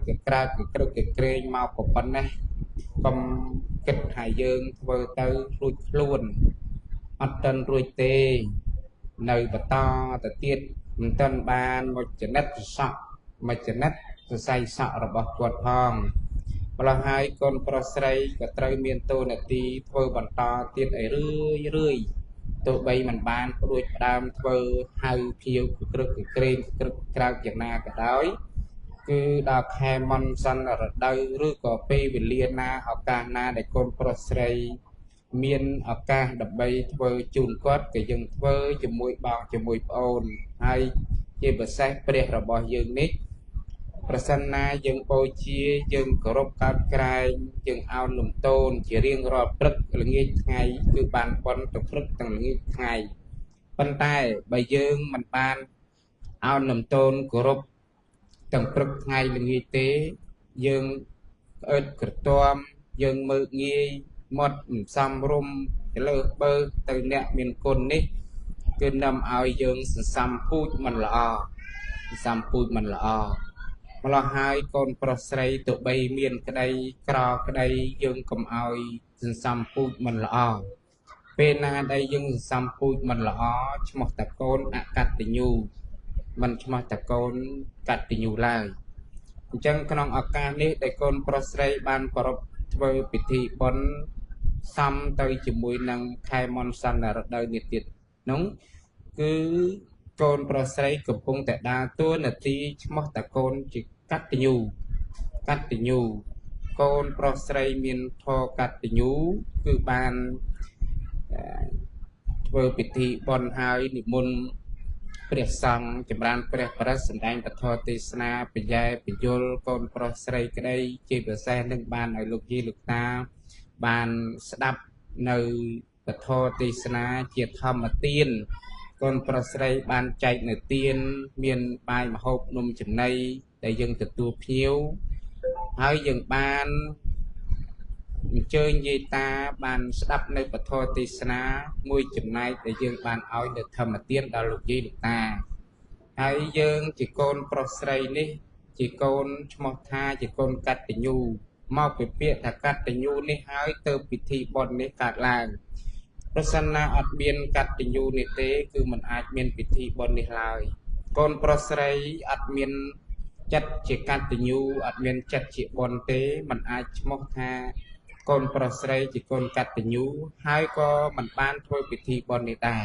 cái cào cái kề mau của bắn này cầm kịch hải dương vừa tới ruột luôn mặt trần ruột tê nơi bờ to từ tiết tân ban một chữ nét sọ mà chữ nét say sọ rồi bọc quạt hòn và hai con prosray cả trai miền tô nè ti thơ bản to tiết ấy rưỡi tụi bay mình ban đuôi đam thơ hai phiêu cực krao việt nam cả đói cứ đọc hè mòn săn ở đây rưỡi có pe về liên na ở ca na để con prosray miền ở ca đập bay thơ chun quát cái dừng thơ chùm mũi bao chùm mũi ồn hay chỉ bớt say pre rồi bỏ dừng nítประสานนายังโปเชียยังกรบการกลายยังเอาหนุ่มโตนจะเรียงรอบปรึกหรืองี้ไงคือบานปนตกปรึกต่างหรืองี้ไงปันใต้ใบยังมันบานเอาหนุ่มโตนกรบต่างปรึกไงหรืองี้เตยังกระตัวยังมืองี้หมดซ้ำรุมเลิกเบอร์ตื่นเนี่ยมีคนนี้คือนำเอายังซ้ำพูดมันละซ้ำพูดมันละมาลาหายคนปรสัยตัวใบเมียนกระไดกรอกระไดยังกำเอาจึงซ้ำพูดมันละเป็นนาได้ยังซ้ำพูดมันละชมตะโกนอากาศติญูมันชมตะโกนกัดติญูไล่จังขนมอาการนี้ได้คนปรสัยบานปรบเทวปิธีบนซ้ำตัวจมูกนางไทมอนสันระดับนิติน้องคือโกนปรสัยกับพงแต่ดาตัวนาทีชมตะโกนจิกัดติญูโกนปรสัยมีนทอกัดติญูคือบานเวอร์ปิธีบอลหายนิมนต์เปรียบสังจำรานเปรียบประสันแดงปทอติสนาปิยายปิโยลโกนปรสัยก็ได้จีบแซ่หนึ่งบานไอลูกยีลูกตาบานสดับในปทอติสนาเจียธรรมเตียนคนประสัยบานใจในเตียนเมียนปลายมาหกนมจำในแต่ยังติดตัวเพียวหายยังบานเจอเยตาบานสดับในปทติสนามวยจำในแต่ยังบานเอาในธรรมเตียนดาวลูกยีลูกตาหายยังจีโกนประสัยนี่จีโกนชมทาจีโกนกัดติญูมอบไปเปียถ้ากัดติญูนี่หายเติมพิธีบอลในกาดลางประสนาอัดเบียนกัดติญูนิเตคือมันอาจเมียนพิธีบนในลายก่อนประสัยอัดเมียนจัดเจกัดติญูอัดเมียนจัดเจบอลเตมันอาจมอกทาก่อนประสัยจิก่อนกัดติญูให้ก็มันบ้านถ้วยพิธีบอลในได้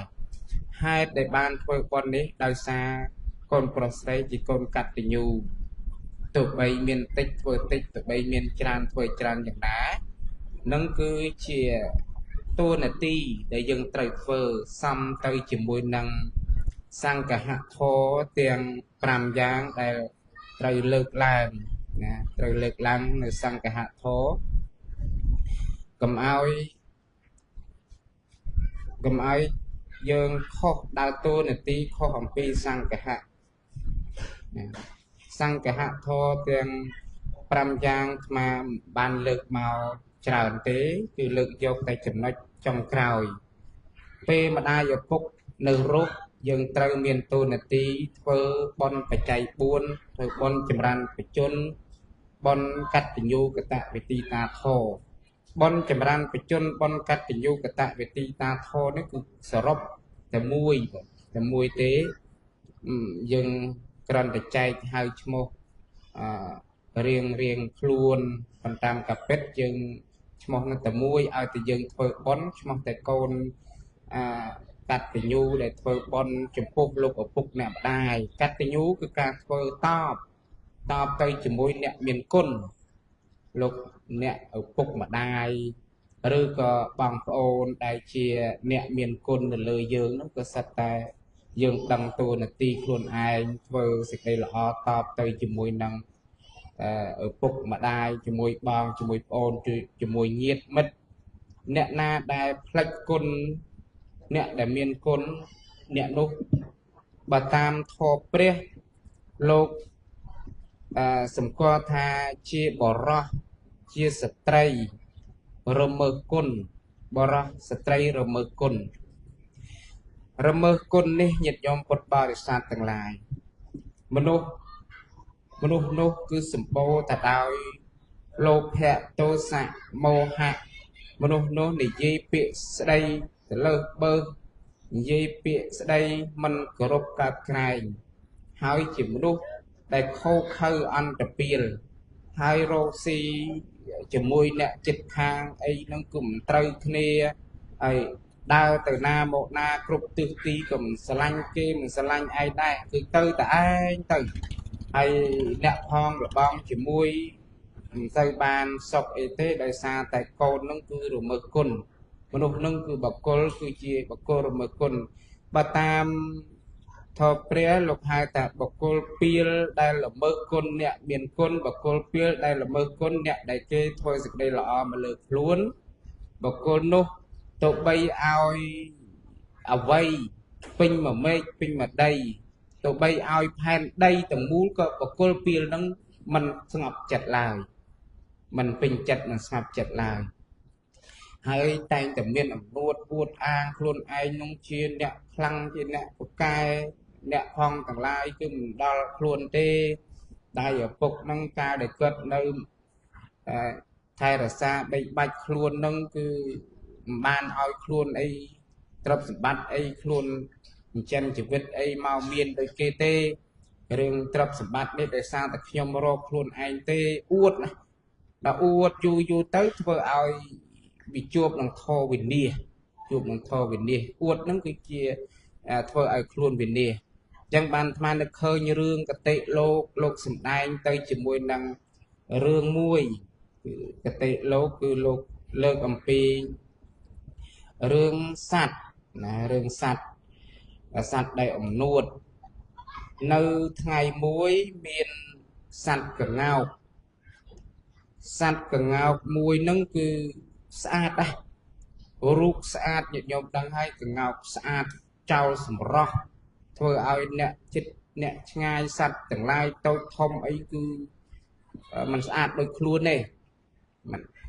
ให้ได้บ้านถ้วยบอลนี้ดาวซาก่อนประสัยจิก่อนกัดติญูตัวใบเมียนติดถ้วยติดตัวใบเมียนจานถ้วยจานอย่างนั้นนั่นคือเชียตัวนาทีได้ยังไตรเฟอร์ซ้ำไตรจิมวยนังสังกะหะโทเตียงปรามยางได้ไตรเลิกลางนะไตรเลิกลางในสังกะหะโทกำเอายังข้อดาวตัวนาทีข้อของปีสังกะหะสังกะหะโทเตียงปรามยางมาบานเลิกเมาจราเตคือเลิกยกแต่จำนวนจงกราวเปมาได้ยกในรูปยังเติมเมียนตัวนาทีเพื่อบอลปัจจัยบุญเพื่อบอลจำรันปัจจุนบอลกัดติญูกตะเวทีตาโทบอลจำรันปัจจุนบอลกัดติญูกตะเวทีตาโทนี่คือสรบแต่มวยเตยังกรันปัจจัยให้ชโมเรียงครูนปันตามกับเป็ดยังชมองนั่นแต่มวยเอาแต่ยังเปิดบอลชมองแต่โกนกัดติญูđể เปิดบอลจมพุกลูกปุกเนี่ยได้กัดติญูคือการเปิดตอบไปจมวยเนี่ยเมียนก้นลูกเนี่ยปุกมาได้หรือก็บางโอนได้เชียเนี่ยเมียนก้นเลยยืงนั่นก็สัตแต่ยืงดังตัวนาตีครูนไอเปิดสิ่งใดหล่อตอบไปจมวยนังปุกมาได้จมวยบางจมวยโอนจมวยเงียบมัดเนี่ยนาได้พลัดกุนเนี่ยได้เมียนกุนเนี่ยนุกบาตามทอเปรี้ยโลกสมควรทาเชียบรอเชียสตรีรมกุนบรอสตรีรมกุนนี่หยัดยอมปดบริษัทต่างหลายมนุษย์ មនុស្សនោះគឺសម្បូរតែដោយលោភៈទោសៈមោហៈមនុស្សនោះនិយាយពាក្យស្ដីទៅលើសបើសនិយាយពាក្យស្ដីមិនគោរពកើតក្រែងហើយជាមនុស្សដែលខូខើអន្តពាលហើយរកស៊ីជាមួយអ្នកចិត្តខាងអីហ្នឹងគឺមិនត្រូវគ្នាហើយដើរទៅណាមកណាគ្រប់ទិសទីក៏មិនស្រឡាញ់គេមិនស្រឡាញ់ឯងដែរគឺទៅតែឯងទៅហើយអ្នកផងរបងជាមួយមិនទៅបានសុខអីទេដោយសារតែកូនហ្នឹងគឺរមើលគុណមនុស្សហ្នឹងគឺបកុលគឺជាបកុលរមើលគុណបើតាមធម៌ព្រះលោកហៅថាបកុលពីលដែលល្មើសគុណអ្នកមានគុណបកុលពីលដែលល្មើសគុណអ្នកដែលគេធ្វើសេចក្តីល្អមកលើខ្លួនបកុលនោះទៅបីឲ្យអវ័យពេញមួយមេឃពេញមួយដីទៅបីឲ្យផែនដីទាំងមូលក៏បកុលពីលនឹងមិនស្ងប់ចិត្តឡើយមិនពេញចិត្តមិនស្ងប់ចិត្តឡើយហើយតែងតែមានអំនួតអួតអាងខ្លួនឯងនឹងជាអ្នកខ្លាំងជាអ្នកពូកែអ្នកផងទាំងឡាយគឺមិនដល់ខ្លួនទេតែឪពុកនឹងការដែលគាត់នៅថែរក្សាបីបាច់ខ្លួននឹងគឺមិនបានឲ្យខ្លួនអីទ្រព្យសម្បត្តិអីខ្លួនចិញ្ចឹមជីវិតអីមកមានដូចគេទេរឿងទ្រព្យសម្បត្តិនេះដោយសារតែខ្ញុំរកខ្លួនឯងទេអួតណាដល់អួតយូរទៅធ្វើឲ្យវាជួបនឹងធរវិនាសជួបនឹងធរវិនាសអួតហ្នឹងគឺជាធ្វើឲ្យខ្លួនវិនាសអញ្ចឹងបានអាត្មានឹកឃើញរឿងកតិលោកសម្ដែងទៅជាមួយនឹងរឿងមួយកតិលោកគឺលោកលើកអំពីរឿងសត្វណារឿងសត្វដែលអំនួតនៅថ្ងៃមួយមានសត្វក្ងោកមួយហ្នឹងគឺស្អាតដែររូបស្អាតញាតិញោមដឹងហើយក្ងោកស្អាតចោលសម្រស់ធ្វើឲ្យអ្នកចិត្តអ្នកឆ្ងាយសត្វទាំងឡាយតូចធំអីគឺมันស្អាតដូចខ្លួនទេ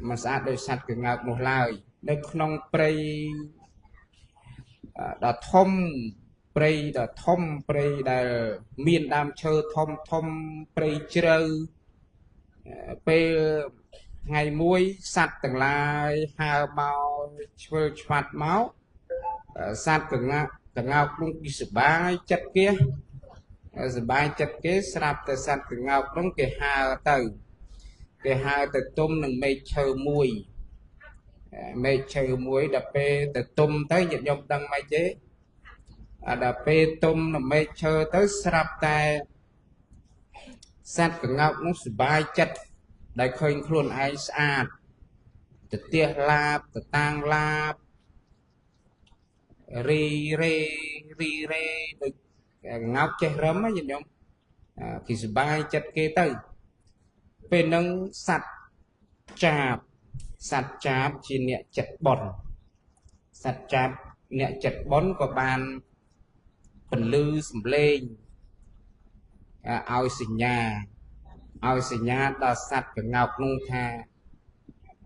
มันស្អាតដោយសត្វក្ងោកនោះឡើយនៅក្នុងព្រៃដ៏ធំព្រៃដែលមានដើមឈើធំព្រៃជ្រៅពេលថ្ងៃមួយសត្វទាំងឡាយហើរមកឆ្វិលឆ្វាត់មកសត្វក្ងោកនោះគឺសបាយចិត្តគេស្រាប់តែសត្វក្ងោកនោះគេហើរទៅទុំនឹងមែកឈើមួយដល់ពេលទៅទុំទៅញាតិញោមដឹងមិនទេដល់ពេលទុំនឹងមែកឈើទៅស្រាប់តែសត្វក្ងោកនោះសបាយចិត្តដែលឃើញខ្លួនឯងស្អាតទៅទះឡាបទៅតាំងឡាបរីរេដូចក្ងោកចេះរឹមញាតិញោមគេសបាយចិត្តគេទៅពេលហ្នឹងសត្វចាបជាអ្នកចិត្តបន់សត្វចាបអ្នកចិត្តបន់ក៏បានពលឺសំឡេងឲ្យសញ្ញាដល់សត្វក្ងោកនោះថា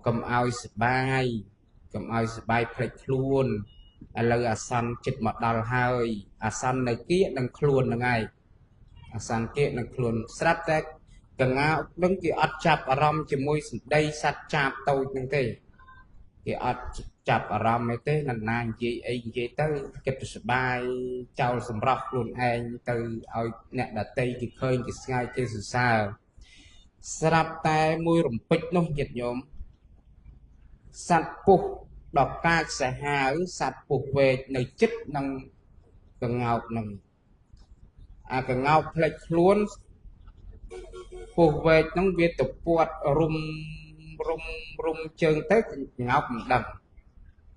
កុំឲ្យសបាយភ្លេចខ្លួនឥឡូវអាសន្នចិត្តមកដល់ហើយអាសន្ននៅគៀកនឹងខ្លួនហ្នឹងហើយអាសន្នគៀកនឹងខ្លួនស្រាប់តែក្ងោកនឹងគេអត់ចាប់អារម្មណ៍ជាមួយសម្ដីសត្វចាបតូចហ្នឹងទេគេអត់ចាប់អារម្មណ៍ទេណាស់និយាយអីនិយាយទៅគិតទៅសបាយចោលសម្រស់ខ្លួនឯងទៅឲ្យអ្នកដតីគេឃើញគេស្ងាយគេសរសើរស្រាប់តែមួយរំពេចនោះញាតិញោមសត្វពុះដល់កាចសាហាវសត្វពុះវែកនៅចិត្តនឹងក្ងោកនឹងអាក្ងោកផ្លេចខ្លួនពុះវែកហ្នឹងវាទៅពាត់រុំជើងទៅក្ងោកមិនដឹង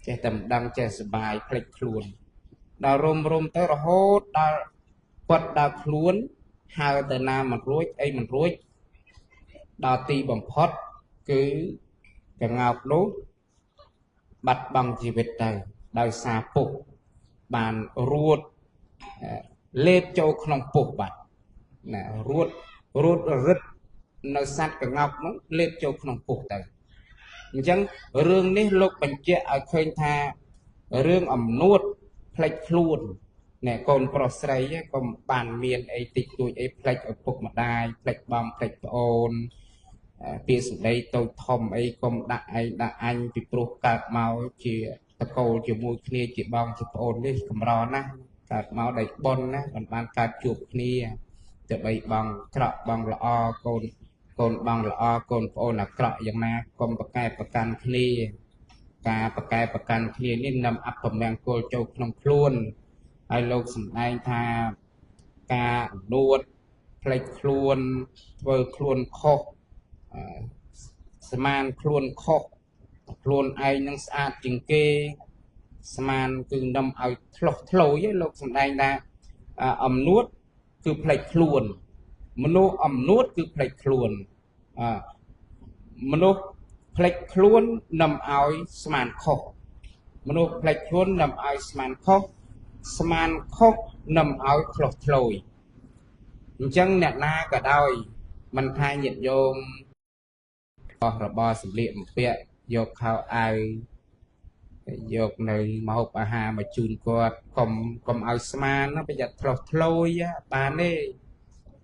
ចេះតែមិនដឹងចេះសបាយផ្លេចខ្លួនដល់រុំទៅរហូតដល់ពាត់ដល់ខ្លួនហើទៅណាមិនរួចអីមិនរួចដល់ទីបំផុតគឺក្ងោកនោះបាត់បង់ជីវិតទៅដោយសារពុះបានរួតលេបចូលក្នុងពុះបាត់ណារួតរឹតនៅសត្វក្ងោកនោះលេបចូលក្នុងពុះទៅអញ្ចឹងរឿងនេះលោកបញ្ជាក់ឲ្យឃើញថារឿងអំនួតផ្លេចខ្លួន nè con pro sấy con bàn miền ấy tịch tuổi ấy plek ở phục mà đai plek bom plek ôn phía sự đây tôi thom ấy con đã anh bị pro cạt máu chỉตะโกជាមួយគ្នាជាបងជាប្អូននេះកម្រណាស់កើតមកដៃប៉ុនណាមិនបានកើតជួបគ្នាទៅបីបងក្រក់បងល្អកូនកូនបងល្អកូនប្អូនអាក្រក់យ៉ាងណាកុំប្រកែប្រកាន់គ្នាការប្រកែប្រកាន់គ្នានេះនำអពមង្គលចូលក្នុងខ្លួនហើយលោកសម្ដែងថាការនួតផ្លេចខ្លួនធ្វើខ្លួនខុសស្មានខ្លួនខុសខ្លួនឯងនឹងស្អាតជាងគេស្មានគឺនាំឲ្យធ្លោះធ្លោយលោកសម្ដែងថាអំនួតគឺផ្លេចខ្លួនមនុស្សអំនួតគឺផ្លេចខ្លួនមនុស្សផ្លេចខ្លួននាំឲ្យស្មានខុសមនុស្សផ្លេចខ្លួននាំឲ្យស្មានខុសស្មានខុសនាំឲ្យធ្លោះធ្លោយអញ្ចឹងអ្នកណាក៏ដោយមិនថាញាតិញោមរបស់សម្លៀកបំពាក់យកខោអាវយកនៅម្ហូបអាហារមកជូនគាត់កុំឲ្យស្មានណាប្រយ័ត្នធ្លោះធ្លោយបានទេ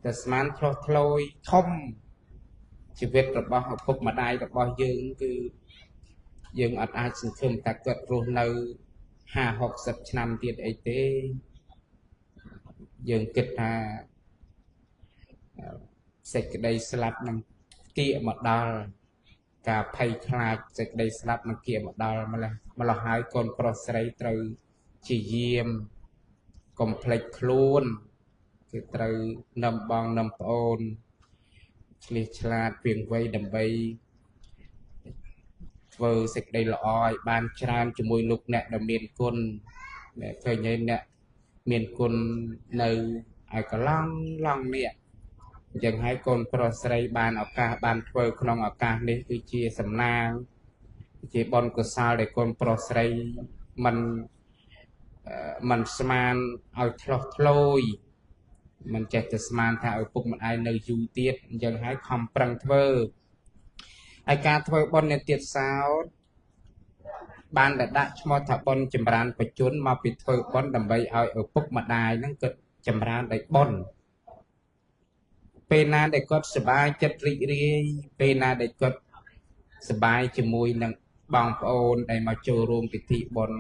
តែស្មានធ្លោះធ្លោយធំជីវិតរបស់ឪពុកម្ដាយរបស់យើងគឺយើងអត់អាចសង្ឃឹមថាគាត់រស់នៅ50-60ឆ្នាំទៀតអីទេយើងគិតថាសេចក្តីស្លាប់នឹងគៀកមកដល់ការភ័យខ្លាចសេចក្តីស្លាប់នឹងគៀកមកដល់ម្ល៉េះហើយកូនប្រុសស្រីត្រូវជាយាមកុំភ្លេចខ្លួនគឺត្រូវនាំបងនាំប្អូនឆ្លៀសឆ្លាតពីវ័យដើម្បីធ្វើសេចក្តីល្អឲ្យបានច្រើនជាមួយលោកអ្នកដែលមានគុណអ្នកឃើញហើយអ្នកមានគុណនៅឲ្យកន្លងឡងនេះអញ្ចឹងហើយកូនប្រុសស្រីបានឱកាសបានធ្វើក្នុងឱកាសនេះគឺជាសំណាងជាបុណ្យកុសលដែលកូនប្រុសស្រីមិនស្មានឲ្យធ្លោះធ្លោយមិនចេះតែស្មានថាឪពុកម្ដាយនៅយូរទៀតអញ្ចឹងហើយខំប្រឹងធ្វើហើយការធ្វើបុណ្យនៅទៀតសោតបានតែដាក់ឈ្មោះថាបុណ្យចម្រើនបច្ចុប្បន្នមកពីធ្វើបុណ្យដើម្បីឲ្យឪពុកម្ដាយហ្នឹងគាត់ចម្រើនដោយបុណ្យពេលណាដែលគាត់សប្បាយចិត្តរីករាយពេលណាដែលគាត់សប្បាយជាមួយនឹងបងប្អូនដែលមកចូលរួមពិធីបុណ្យ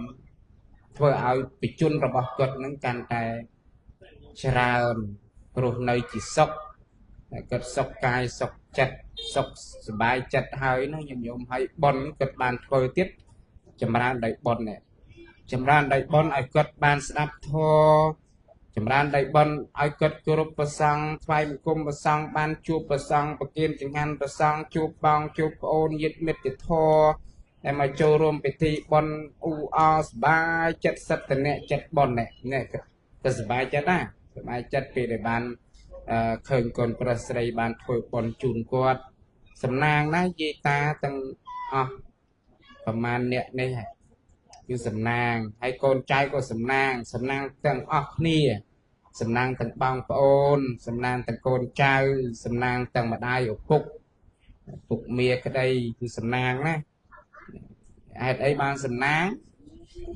ធ្វើឲ្យបច្ចុប្បន្នរបស់គាត់នឹងកាន់តែច្រើនរស់នៅជាសុខតែគាត់សុខកាយសុខចិត្តសុខសប្បាយចិត្តហើយនោះញញោមឲ្យបុណ្យគាត់បានធ្វើទៀតចម្រើនដោយបុណ្យនេះចម្រើនដោយបុណ្យឲ្យគាត់បានស្ដាប់ធម៌ចម្រើនដោយបុណ្យឲ្យគាត់គោរពព្រះសង្ឃថ្វាយបង្គំព្រះសង្ឃបានជួបព្រះសង្ឃប្រគិនចង្ហាន់ព្រះសង្ឃជួបបងជួបប្អូនញាតិមិត្តធម៌ដែលមកចូលរួមពិធីបុណ្យអ៊ូអរសប្បាយចិត្តសិទ្ធិអ្នកចិត្តបុណ្យនេះក៏សប្បាយចិត្តណាសប្បាយចិត្តពេលដែលបានឃើញកូនប្រុសស្រីបានធ្វើបុណ្យជូនគាត់សំណាងណាយាយតាទាំងអស់ប្រមាណអ្នកនេះគឺសំណាងហើយកូនចៅក៏សំណាងទាំងអស់គ្នាសំណាងទាំងបងប្អូនសំណាងទាំងកូនចៅសំណាងទាំងម្ដាយឪពុកមាក្ដីគឺសំណាងណាហេតុអីបានសំណាង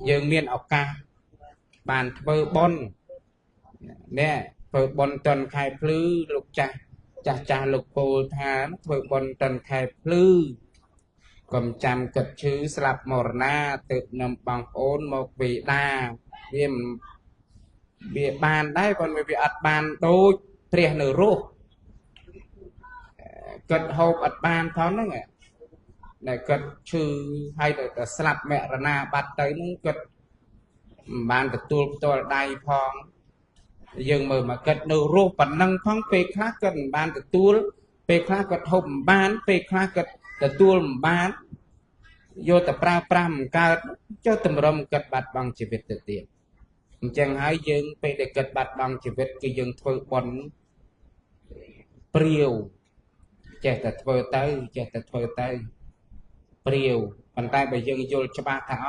យើងមានឱកាសបានធ្វើបុណ្យនេះធ្វើបុណ្យតនខែភ្លឺលោកចាស់លោកពោលថាធ្វើបុណ្យតនខែភ្លឺកុំចាំគិតឈឺស្លាប់មរណាទើបនាំបងប្អូនមកវេដាវាបានដែរប៉ុន្តែវាអត់បានដូចព្រះនៅរស់គិតហូបអត់បានផងហ្នឹងដែលគិតឈឺហើយទៅស្លាប់មរណាបាត់ទៅហ្នឹងគិតមិនបានទទួលផ្ទាល់ដៃផងយើងមើលមកគិតនៅរស់ប៉ុណ្ណឹងផងពេលខ្លះគិតមិនបានទទួលពេលខ្លះគិតហូបមិនបានពេលខ្លះគិតទទួលមិនបានយកទៅប្រើប្រាស់មិនកើតចុះតម្រុំគិតបាត់បង់ជីវិតទៅទៀតអញ្ចឹងហើយយើងពេលដែលគិតបាត់បង់ជីវិតគឺយើងធ្វើបុណ្យព្រាវចេះតែធ្វើទៅព្រាវប៉ុន្តែបើយើងយល់ច្បាស់ថា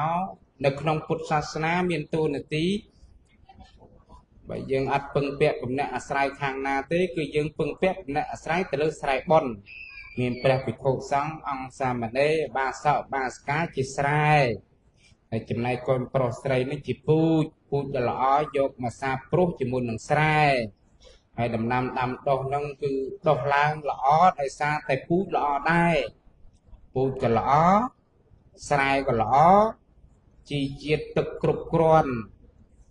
នៅក្នុងពុទ្ធសាសនាមានតួនាទីបើយើងអត់ពឹងពាក់គំនិតអាស្រ័យខាងណាទេគឺយើងពឹងពាក់គំនិតអាស្រ័យទៅលើស្រ័យបុណ្យមានព្រះភិក្ខុសង្ឃអង្គសាមណេរបាសកបាសិកាជាស្រែ ហើយចំណែកកូនប្រុសស្រីនេះជាពូជដ៏ល្អយកមកសាបព្រោះជាមួយនឹងស្រែហើយដំណាំដាំដុះហ្នឹងគឺដុះឡើងល្អដោយសារតែពូជល្អដែរពូជក៏ល្អស្រែក៏ល្អជីជាតិទឹកគ្រប់គ្រាន់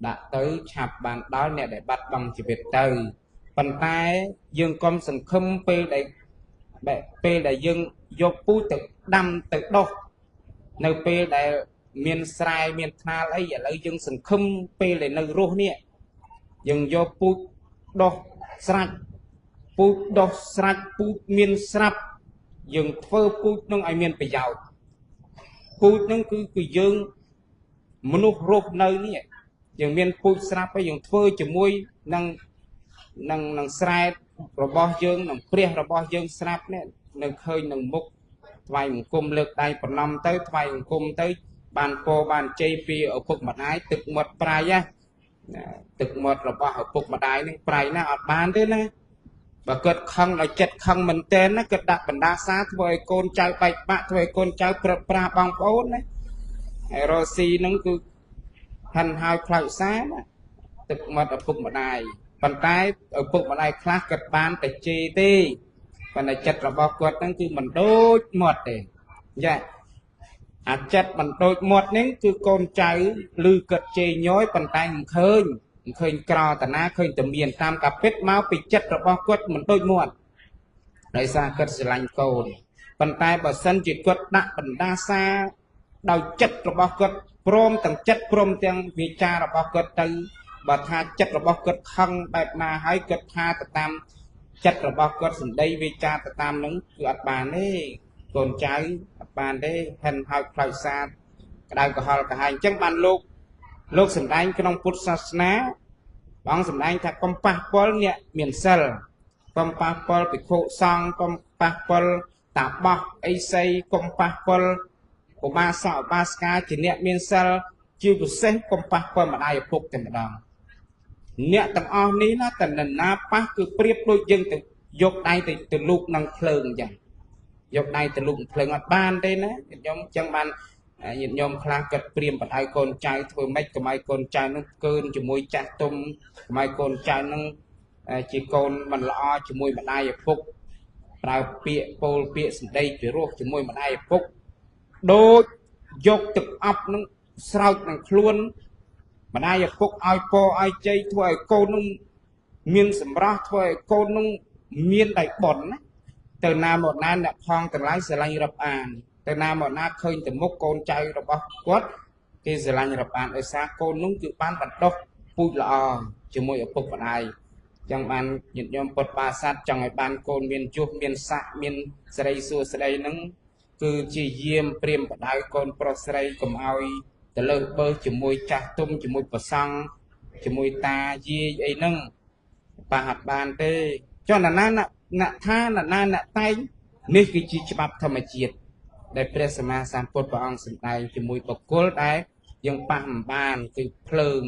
ដាក់ទៅឆាប់បានដល់អ្នកដែលបាត់បង់ជីវិតទៅប៉ុន្តែយើងកុំសង្ឃឹមពេលដែលយើងយកពូជទៅដាំទៅដុះនៅពេលដែលមានស្រែមានថ្នាលអីឥឡូវយើងសង្ឃឹមពេលដែលនៅរស់នេះយើងយកពូជដុះស្រាច់ពូជដុះស្រាច់ពូជមានស្រាប់យើងធ្វើពូជនឹងឲ្យមានប្រយោជន៍ពូជនឹងគឺយើងមនុស្សរស់នៅនេះយើងមានពូជស្រាប់ហើយយើងធ្វើជាមួយនឹងស្រែរបស់យើងនឹងព្រះរបស់យើងស្រាប់នេះនៅឃើញនឹងមុខថ្វាយបង្គំលើកដៃប្រណម្យទៅថ្វាយបង្គំទៅបានពរបានជ័យពីឪពុកម្ដាយទឹកមាត់ប្រៃទឹកមាត់របស់ឪពុកម្ដាយនឹងប្រៃណាអត់បានទេណាបើគាត់ខឹងដល់ចិត្តខឹងមែនតើណាគាត់ដាក់បណ្ដាសាធ្វើឲ្យកូនចៅបែកបាក់ធ្វើឲ្យកូនចៅប្រត់ប្រាស់បងប្អូនណាហើយរស់ស៊ីនឹងគឺហាន់ហើយខ្លោចសាណាទឹកមាត់ឪពុកម្ដាយប៉ុន្តែឪពុកម្ដាយខ្លះគាត់បានតែជេរទេប៉ុន្តែចិត្តរបស់គាត់ហ្នឹងគឺមិនដូចមាត់ទេចាអាចិត្តមិនដូចមាត់នេះគឺកូនចៅឮគាត់ជេរញយប៉ុន្តែមិនឃើញក្រតាណាឃើញតែមានតាមកាពិតមកពីចិត្តរបស់គាត់មិនដូចមាត់ដោយសារគាត់ស្រឡាញ់កូនប៉ុន្តែបើសិនជាគាត់ដាក់បណ្ដាសាដោយចិត្តរបស់គាត់ព្រមទាំងចិត្តព្រមទាំងវាចារបស់គាត់ទៅបើថាចិត្តរបស់គាត់ខឹងបែបណាហើយគាត់ថាទៅតាមចិត្តរបស់គាត់សម្ដីវាចាទៅតាមនឹងគឺអត់បានទេកូនចៅអត់បានទេហិនហើយខ្លោចសាទក្តៅក្រហល់ក្រហាយអញ្ចឹងបានលោកសម្ដែងក្នុងពុទ្ធសាសនាបងសម្ដែងថាកុំប៉ះពាល់អ្នកមានសិលកុំប៉ះពាល់ភិក្ខុសង្ឃកុំប៉ះពាល់តាបោះអីសីកុំប៉ះពាល់ឧបាសកឧបាសិកាជាអ្នកមានសិលជាពិសេសកុំប៉ះពាល់ម្ដាយឪពុកតែម្ដងអ្នកទាំងអស់នេះណាតណ្ណាប៉ះគឺប្រៀបដូចយើងទៅយកដៃទៅលូកនឹងភ្លើងអញ្ចឹងយកដៃទៅលូកភ្លើងអត់បានទេណាញាតិញោមអញ្ចឹងបានញាតិញោមខ្លះគាត់ព្រៀមបដៅកូនចៅធ្វើម៉េចកុំឲ្យកូនចៅនឹងកើនជាមួយចាស់ទុំកុំឲ្យកូនចៅនឹងជាកូនមិនល្អជាមួយម្ដាយឪពុកប្រើពាក្យពោលពាក្យសម្ដីពីរោះជាមួយម្ដាយឪពុកដូចយកទឹកអប់នឹងស្រោចនឹងខ្លួនម្ដាយឪពុកឲ្យពរឲ្យជ័យធ្វើឲ្យកូននឹងមានសម្រស់ធ្វើឲ្យកូននឹងមានដៃបន់ណាទៅណាមកណាអ្នកផងទាំងឡាយស្រឡាញ់រាប់អានទៅណាមកណាឃើញតែមុខកូនចៅរបស់គាត់គេស្រឡាញ់រាប់អានដោយសារកូននោះគឺបានបណ្ដុះពូជល្អជាមួយឪពុកម្ដាយចឹងបានញាតិញោមពុទ្ធបាសាទចង់ឲ្យបានកូនមានយុះមានស័ក្តិមានសេរីសួស្ដីនឹងគឺជាយាមព្រៀមបដៅកូនប្រុសស្រីកុំឲ្យទៅលើសបើជាមួយចាស់ទុំជាមួយប្រសង់ជាមួយតាយាយអីហ្នឹងប៉ះអត់បានទេចុះណាអ្នកថាអ្នកតែងនេះគឺជាច្បាប់ធម្មជាតិដែលព្រះសម្មាសម្ពុទ្ធព្រះអង្គសម្ដែងជាមួយបុគ្គលដែលយើងប៉ះមិនបានគឺភ្លើង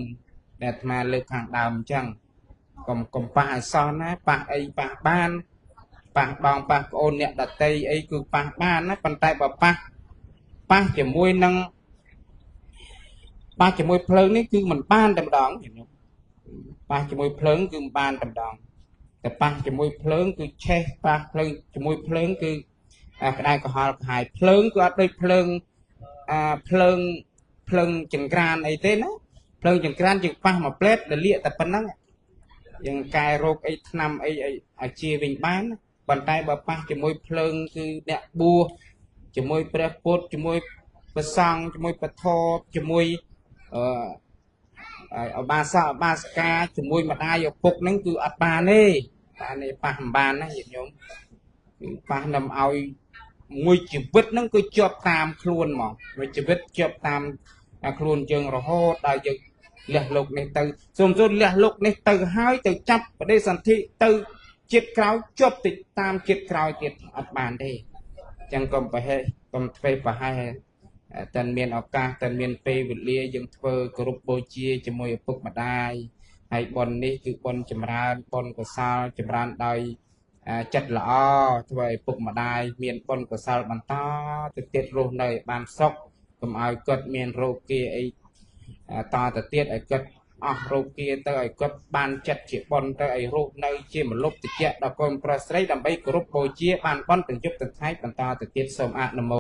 ដែលអាត្មាលើកខាងដើមអញ្ចឹងកុំប៉ះឲ្យសោះណាប៉ះអីប៉ះបានប៉ះបងប៉ះប្អូនអ្នកដតីអីគឺប៉ះបានណាប៉ុន្តែបើប៉ះជាមួយនឹងប៉ះជាមួយភ្លើងនេះគឺមិនបានតែម្ដងប៉ះជាមួយភ្លើងគឺមិនបានតែម្ដងតែប៉ះជាមួយភ្លើងគឺឆេះប៉ះភ្លើងជាមួយភ្លើងគឺក្តៅក្រហល់ក្រហាយភ្លើងគឺអត់ដូចភ្លើងចង្ក្រានអីទេណាភ្លើងចង្ក្រានយើងប៉ះមួយផ្លេតដែលលាកតែប៉ុណ្ណឹងយើងកែរោគអីថ្នាំអីឲ្យជាវិញបានប៉ុន្តែបើប៉ះជាមួយភ្លើងគឺអ្នកបួសជាមួយព្រះពុទ្ធជាមួយព្រះសង្ឃជាមួយពធជាមួយឧបាសកឧបាសិកាជាមួយម្ដាយឪពុកហ្នឹងគឺអត់បានទេបានទេប៉ះមិនបានណាញាតិញោមគឺប៉ះនាំឲ្យមួយជីវិតហ្នឹងគឺជាប់តាមខ្លួនហ្មងមួយជីវិតជាប់តាមខ្លួនយើងរហូតដល់យើងលះលោកនេះទៅសូមលះលោកនេះទៅហើយទៅចាប់បដិសន្ធិទៅជាតិក្រោយជាប់តិចតាមជាតិក្រោយទៀតអត់បានទេអញ្ចឹងកុំប្រហែលកុំធ្វើប្រហែលតែមានឱកាសតែមានពេលវេលាយើងធ្វើគោរពបូជាជាមួយឪពុកម្ដាយហើយបុណ្យនេះគឺបុណ្យចម្រើនបុណ្យកុសលចម្រើនដោយចិត្តល្អធ្វើឲ្យឪពុកម្ដាយមានបុណ្យកុសលបន្តទៅទៀតរស់នៅបានសុខក កុំឲ្យគាត់មានរោគគាអីតទៅទៀតឲ្យគាត់អស់រោគគាទៅឲ្យគាត់បានចិត្តជាបុណ្យទៅឲ្យរស់នៅជាមលុបតិចដល់កូនប្រុសស្រីដើម្បីគោរពបូជាបានបុណ្យទាំងយប់ទាំងថ្ងៃបន្តទៅទៀតសូមអនុមោ